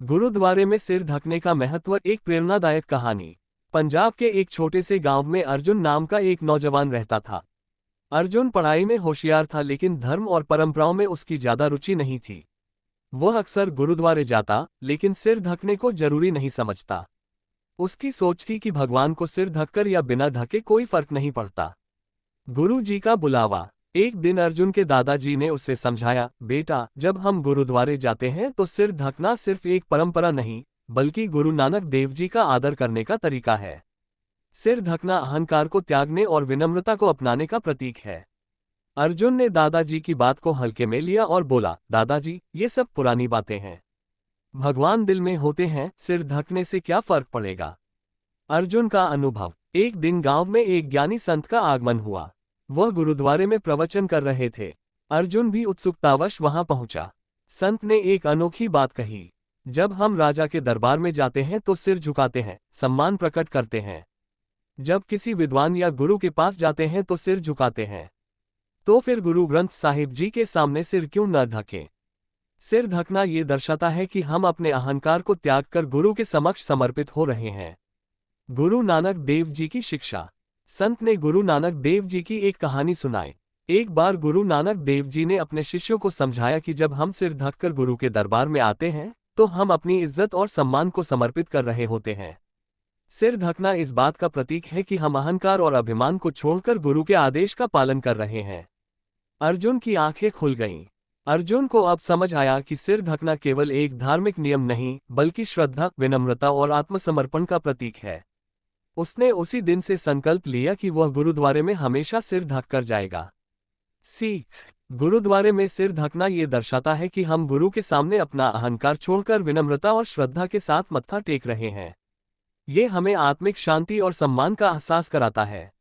गुरुद्वारे में सिर ढकने का महत्व। एक प्रेरणादायक कहानी। पंजाब के एक छोटे से गांव में अर्जुन नाम का एक नौजवान रहता था। अर्जुन पढ़ाई में होशियार था, लेकिन धर्म और परंपराओं में उसकी ज्यादा रुचि नहीं थी। वह अक्सर गुरुद्वारे जाता, लेकिन सिर ढकने को जरूरी नहीं समझता। उसकी सोच थी कि भगवान को सिर ढककर या बिना ढके कोई फर्क नहीं पड़ता। गुरु जी का बुलावा। एक दिन अर्जुन के दादाजी ने उसे समझाया, बेटा, जब हम गुरुद्वारे जाते हैं तो सिर ढकना सिर्फ एक परंपरा नहीं, बल्कि गुरु नानक देव जी का आदर करने का तरीका है। सिर ढकना अहंकार को त्यागने और विनम्रता को अपनाने का प्रतीक है। अर्जुन ने दादाजी की बात को हल्के में लिया और बोला, दादाजी, ये सब पुरानी बातें हैं। भगवान दिल में होते हैं, सिर ढकने से क्या फर्क पड़ेगा। अर्जुन का अनुभव। एक दिन गांव में एक ज्ञानी संत का आगमन हुआ। वह गुरुद्वारे में प्रवचन कर रहे थे। अर्जुन भी उत्सुकतावश वहां पहुंचा। संत ने एक अनोखी बात कही, जब हम राजा के दरबार में जाते हैं तो सिर झुकाते हैं, सम्मान प्रकट करते हैं। जब किसी विद्वान या गुरु के पास जाते हैं तो सिर झुकाते हैं। तो फिर गुरु ग्रंथ साहिब जी के सामने सिर क्यों न ढकें। सिर ढकना ये दर्शाता है कि हम अपने अहंकार को त्याग कर गुरु के समक्ष समर्पित हो रहे हैं। गुरु नानक देव जी की शिक्षा। संत ने गुरु नानक देव जी की एक कहानी सुनाई। एक बार गुरु नानक देव जी ने अपने शिष्यों को समझाया कि जब हम सिर ढककर गुरु के दरबार में आते हैं तो हम अपनी इज्जत और सम्मान को समर्पित कर रहे होते हैं। सिर ढकना इस बात का प्रतीक है कि हम अहंकार और अभिमान को छोड़कर गुरु के आदेश का पालन कर रहे हैं। अर्जुन की आंखें खुल गईं। अर्जुन को अब समझ आया कि सिर ढकना केवल एक धार्मिक नियम नहीं, बल्कि श्रद्धा, विनम्रता और आत्मसमर्पण का प्रतीक है। उसने उसी दिन से संकल्प लिया कि वह गुरुद्वारे में हमेशा सिर ढककर जाएगा। सीख। गुरुद्वारे में सिर ढकना ये दर्शाता है कि हम गुरु के सामने अपना अहंकार छोड़कर विनम्रता और श्रद्धा के साथ मत्था टेक रहे हैं। ये हमें आत्मिक शांति और सम्मान का एहसास कराता है।